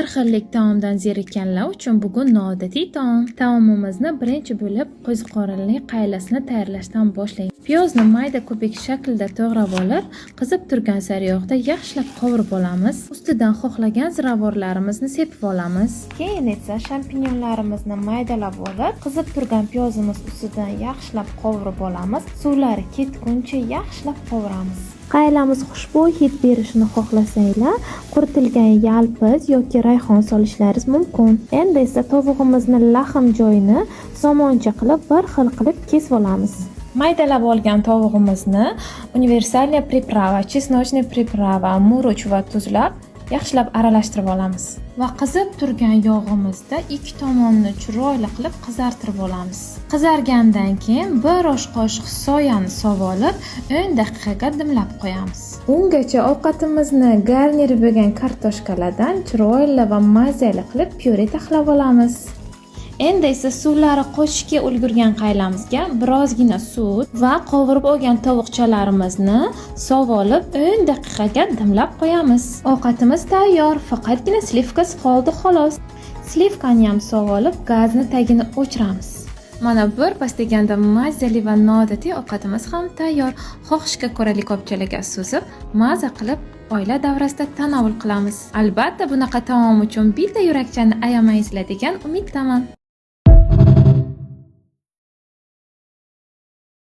Bir xillik taomdan zerikkanlar uchun bugun noodatiy taom. Taomimizni birinchi bo'lib qo'ziqorinli qaylasini tayyorlashdan boshlaymiz. Piyozni mayda kubik shaklda to'g'rab olib, qizib turgan sariyog'da yaxshilab qovurib olamiz. Ustidan xohlagan ziravorlarimizni sepib olamiz. Keyin esa shampinyonlarimizni maydalab olib, qizib turgan piyozimiz ustidan yaxshilab qovurib olamiz. Suvlari ketguncha yaxshilab qovuramiz. Qaylamiz xushbo'y hid berishini xohlasanglar, quritilgan yalpiz yoki rayhon solishlaringiz mumkin. Endi esa tovug'imizni lahm joyini somoncha qilib bir xil qilib kesib olamiz. Maydalab olgan tovug'imizni universalniy priprava, chesnochniy priprava, murch va tuzlab yaxshilab aralashtirib olamiz. Va qizib turgan yog'imizda ikki tomonni chiroyli qilib qizartirib olamiz. Qizargandan keyin bir osh qoshiq soyani sovib olib, 10 daqiqaga dimlab qo'yamiz. Ungacha ovqatimizni garnir bo'lgan kartoshkalardan chiroyli va mazali qilib pyure taxlab olamiz. Endi esa suvlari qochishga ulgurgan qaylamizga birozgina sut va qovurib olgan tovuqchalarimizni sovib olib 10 daqiqaga dimlab qo'yamiz. Ovqatimiz tayyor, faqatgina slivkasi qoldi xolos. Slivkani ham sovib olib, gazni tagini o'chiramiz. Mana bir pas deganda mazali va noodatiy ovqatimiz ham tayyor. Xohishga ko'ra likopchalarga suzib, maza qilib oila davrasida tanovul qilamiz. Albatta, bunaqa taom uchun bitta yurakchani ayamaysizlar degan umiddaman.